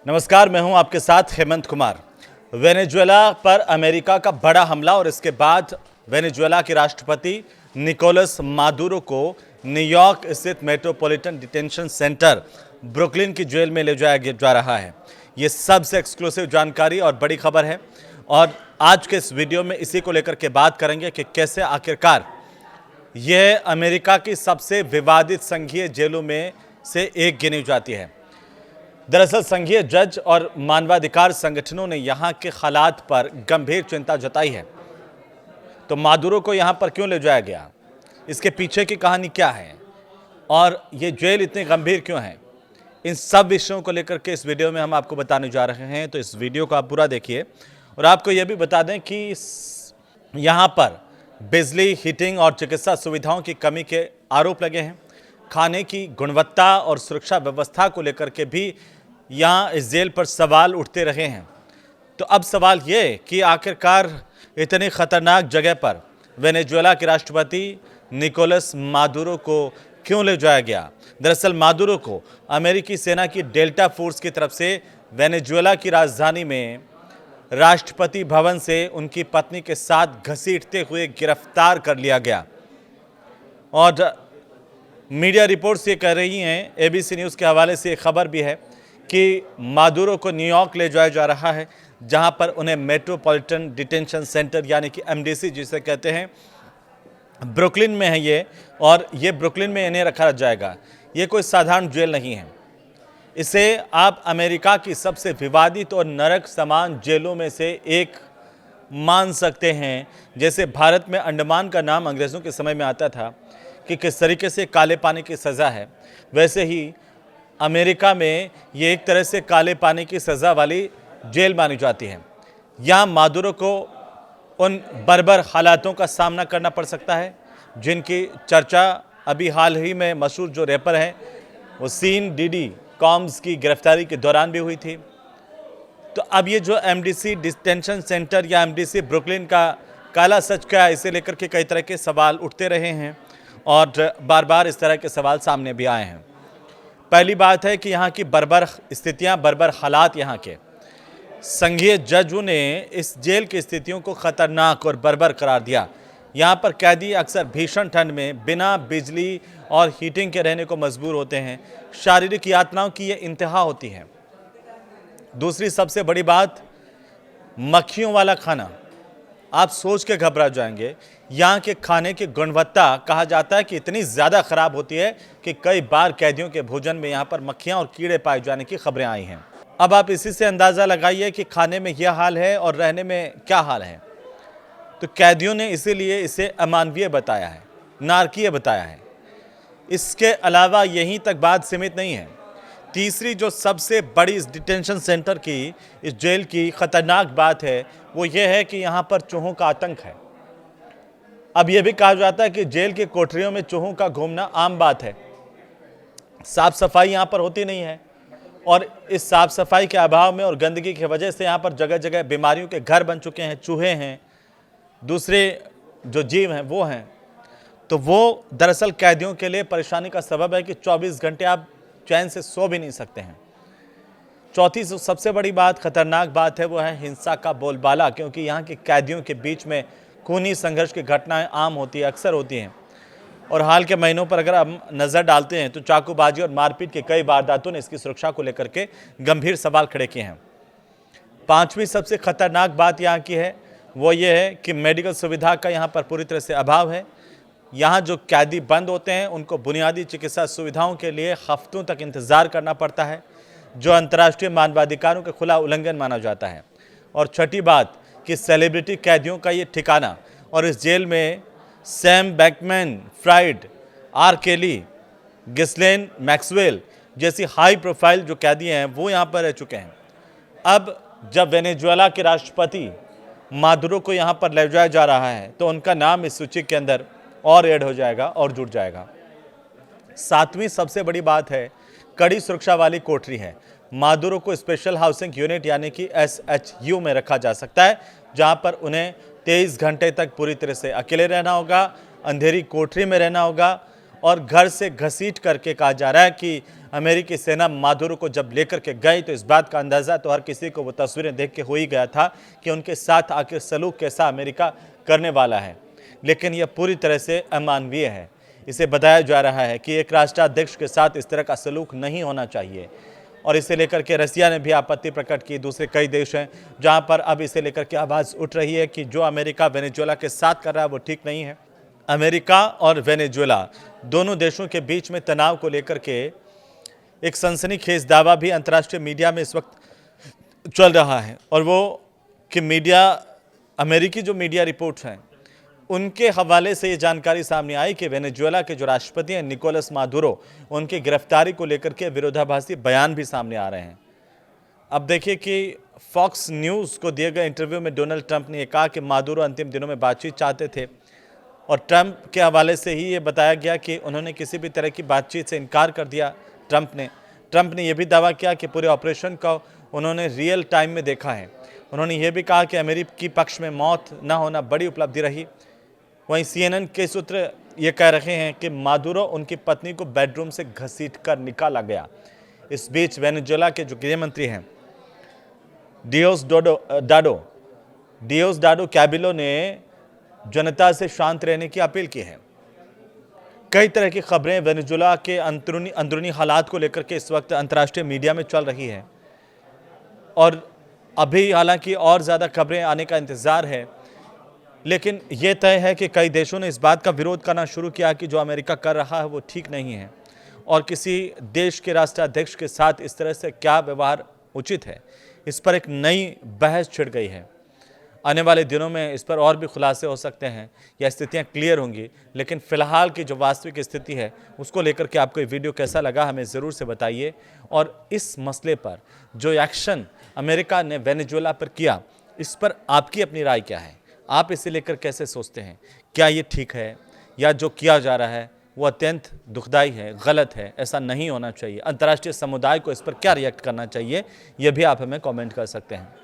नमस्कार, मैं हूं आपके साथ हेमंत कुमार। वेनेजुएला पर अमेरिका का बड़ा हमला और इसके बाद वेनेजुएला के राष्ट्रपति निकोलस मादुरो को न्यूयॉर्क स्थित मेट्रोपॉलिटन डिटेंशन सेंटर ब्रुकलिन की जेल में ले जाया जा रहा है। ये सबसे एक्सक्लूसिव जानकारी और बड़ी खबर है और आज के इस वीडियो में इसी को लेकर के बात करेंगे कि कैसे आखिरकार यह अमेरिका की सबसे विवादित संघीय जेलों में से एक गिनी जाती है। दरअसल संघीय जज और मानवाधिकार संगठनों ने यहां के हालात पर गंभीर चिंता जताई है। तो मादुरो को यहां पर क्यों ले जाया गया, इसके पीछे की कहानी क्या है और ये जेल इतनी गंभीर क्यों है, इन सब विषयों को लेकर के इस वीडियो में हम आपको बताने जा रहे हैं। तो इस वीडियो को आप पूरा देखिए और आपको यह भी बता दें कि यहां पर बिजली, हीटिंग और चिकित्सा सुविधाओं की कमी के आरोप लगे हैं। खाने की गुणवत्ता और सुरक्षा व्यवस्था को लेकर के भी यहाँ इस जेल पर सवाल उठते रहे हैं। तो अब सवाल ये कि आखिरकार इतनी खतरनाक जगह पर वेनेजुएला के राष्ट्रपति निकोलस मादुरो को क्यों ले जाया गया। दरअसल मादुरो को अमेरिकी सेना की डेल्टा फोर्स की तरफ से वेनेजुएला की राजधानी में राष्ट्रपति भवन से उनकी पत्नी के साथ घसीटते हुए गिरफ्तार कर लिया गया। और मीडिया रिपोर्ट्स ये कह रही हैं, एबीसी न्यूज़ के हवाले से खबर भी है कि मादुरो को न्यूयॉर्क ले जाया जा रहा है, जहां पर उन्हें मेट्रोपॉलिटन डिटेंशन सेंटर यानी कि एमडीसी जिसे कहते हैं, ब्रुकलिन में है ये, और ये ब्रुकलिन में इन्हें रखा जाएगा। ये कोई साधारण जेल नहीं है, इसे आप अमेरिका की सबसे विवादित और नरक समान जेलों में से एक मान सकते हैं। जैसे भारत में अंडमान का नाम अंग्रेज़ों के समय में आता था कि किस तरीके से काले पानी की सज़ा है, वैसे ही अमेरिका में ये एक तरह से काले पानी की सज़ा वाली जेल मानी जाती है। यहाँ मादुरो को उन बर्बर हालातों का सामना करना पड़ सकता है जिनकी चर्चा अभी हाल ही में मशहूर जो रैपर हैं वो सीन डीडी कॉम्स की गिरफ्तारी के दौरान भी हुई थी। तो अब ये जो एमडीसी डिटेंशन सेंटर या एमडीसी ब्रुकलिन का काला सच क्या है, इसे लेकर के कई तरह के सवाल उठते रहे हैं और बार बार इस तरह के सवाल सामने भी आए हैं। पहली बात है कि यहाँ की बर्बर स्थितियाँ, बर्बर हालात, यहाँ के संघीय जजों ने इस जेल की स्थितियों को खतरनाक और बर्बर करार दिया। यहाँ पर कैदी अक्सर भीषण ठंड में बिना बिजली और हीटिंग के रहने को मजबूर होते हैं। शारीरिक यातनाओं की ये इंतहा होती है। दूसरी सबसे बड़ी बात, मक्खियों वाला खाना। आप सोच के घबरा जाएंगे। यहाँ के खाने की गुणवत्ता कहा जाता है कि इतनी ज़्यादा ख़राब होती है कि कई बार कैदियों के भोजन में यहाँ पर मक्खियाँ और कीड़े पाए जाने की खबरें आई हैं। अब आप इसी से अंदाज़ा लगाइए कि खाने में यह हाल है और रहने में क्या हाल है। तो कैदियों ने इसीलिए इसे अमानवीय बताया है, नारकीय बताया है। इसके अलावा यहीं तक बात सीमित नहीं है। तीसरी जो सबसे बड़ी इस डिटेंशन सेंटर की, इस जेल की ख़तरनाक बात है वो ये है कि यहाँ पर चूहों का आतंक है। अब यह भी कहा जाता है कि जेल के कोठरियों में चूहों का घूमना आम बात है। साफ सफाई यहाँ पर होती नहीं है और इस साफ सफाई के अभाव में और गंदगी की वजह से यहाँ पर जगह जगह बीमारियों के घर बन चुके हैं। चूहे हैं, दूसरे जो जीव हैं वो हैं। तो वो दरअसल कैदियों के लिए परेशानी का सबब है कि 24 घंटे आप चैन से सो भी नहीं सकते हैं। चौथी सबसे बड़ी बात, खतरनाक बात है, वो है हिंसा का बोलबाला, क्योंकि यहाँ के कैदियों के बीच में खूनी संघर्ष की घटनाएं आम होती है, अक्सर होती हैं। और हाल के महीनों पर अगर हम नज़र डालते हैं तो चाकूबाजी और मारपीट के कई वारदातों ने इसकी सुरक्षा को लेकर के गंभीर सवाल खड़े किए हैं। पांचवी सबसे खतरनाक बात यहाँ की है वो ये है कि मेडिकल सुविधा का यहाँ पर पूरी तरह से अभाव है। यहाँ जो कैदी बंद होते हैं उनको बुनियादी चिकित्सा सुविधाओं के लिए हफ्तों तक इंतज़ार करना पड़ता है, जो अंतर्राष्ट्रीय मानवाधिकारों का खुला उल्लंघन माना जाता है। और छठी बात कि सेलिब्रिटी कैदियों का ये ठिकाना, और इस जेल में सैम बैकमैन फ्राइड, आर केली, गिस्लेन मैक्सवेल जैसी हाई प्रोफाइल जो कैदी हैं वो यहाँ पर रह चुके हैं। अब जब वेनेजुएला के राष्ट्रपति मादुरो को यहाँ पर ले जाया जा रहा है तो उनका नाम इस सूची के अंदर और ऐड हो जाएगा और जुड़ जाएगा। सातवीं सबसे बड़ी बात है, कड़ी सुरक्षा वाली कोठरी है। मादुरो को स्पेशल हाउसिंग यूनिट यानी कि SHU में रखा जा सकता है, जहां पर उन्हें 23 घंटे तक पूरी तरह से अकेले रहना होगा, अंधेरी कोठरी में रहना होगा और घर से घसीट करके कहा जा रहा है कि अमेरिकी सेना मादुरो को जब लेकर के गई तो इस बात का अंदाज़ा तो हर किसी को वो तस्वीरें देख के हो ही गया था कि उनके साथ आखिर सलूक कैसा अमेरिका करने वाला है। लेकिन यह पूरी तरह से अमानवीय है। इसे बताया जा रहा है कि एक राष्ट्राध्यक्ष के साथ इस तरह का सलूक नहीं होना चाहिए और इसे लेकर के रसिया ने भी आपत्ति प्रकट की। दूसरे कई देश हैं जहां पर अब इसे लेकर के आवाज़ उठ रही है कि जो अमेरिका वेनेजुएला के साथ कर रहा है वो ठीक नहीं है। अमेरिका और वेनेजुएला दोनों देशों के बीच में तनाव को लेकर के एक सनसनीखेज दावा भी अंतर्राष्ट्रीय मीडिया में इस वक्त चल रहा है और वो कि अमेरिकी जो मीडिया रिपोर्ट्स हैं उनके हवाले से ये जानकारी सामने आई कि वेनेजुएला के जो राष्ट्रपति हैं निकोलस मादुरो, उनकी गिरफ्तारी को लेकर के विरोधाभासी बयान भी सामने आ रहे हैं। अब देखिए कि फॉक्स न्यूज़ को दिए गए इंटरव्यू में डोनाल्ड ट्रंप ने कहा कि मादुरो अंतिम दिनों में बातचीत चाहते थे और ट्रंप के हवाले से ही ये बताया गया कि उन्होंने किसी भी तरह की बातचीत से इनकार कर दिया। ट्रंप ने यह भी दावा किया कि पूरे ऑपरेशन को उन्होंने रियल टाइम में देखा है। उन्होंने ये भी कहा कि अमेरिकी पक्ष में मौत न होना बड़ी उपलब्धि रही। वहीं CNN के सूत्र ये कह रहे हैं कि मादुरो उनकी पत्नी को बेडरूम से घसीटकर निकाला गया। इस बीच वेनेजुएला के जो गृह मंत्री हैं डियोसडाडो कैबिलो ने जनता से शांत रहने की अपील की है। कई तरह की खबरें वेनेजुएला के अंदरूनी हालात को लेकर के इस वक्त अंतर्राष्ट्रीय मीडिया में चल रही है और अभी हालांकि और ज़्यादा खबरें आने का इंतज़ार है, लेकिन ये तय है कि कई देशों ने इस बात का विरोध करना शुरू किया कि जो अमेरिका कर रहा है वो ठीक नहीं है और किसी देश के राष्ट्राध्यक्ष के साथ इस तरह से क्या व्यवहार उचित है। इस पर एक नई बहस छिड़ गई है। आने वाले दिनों में इस पर और भी खुलासे हो सकते हैं या स्थितियां क्लियर होंगी, लेकिन फ़िलहाल की जो वास्तविक स्थिति है उसको लेकर के आपको ये वीडियो कैसा लगा हमें ज़रूर से बताइए। और इस मसले पर जो एक्शन अमेरिका ने वेनेजुएला पर किया, इस पर आपकी अपनी राय क्या है? आप इसे लेकर कैसे सोचते हैं? क्या ये ठीक है या जो किया जा रहा है वो अत्यंत दुखदाई है, गलत है, ऐसा नहीं होना चाहिए? अंतर्राष्ट्रीय समुदाय को इस पर क्या रिएक्ट करना चाहिए, ये भी आप हमें कमेंट कर सकते हैं।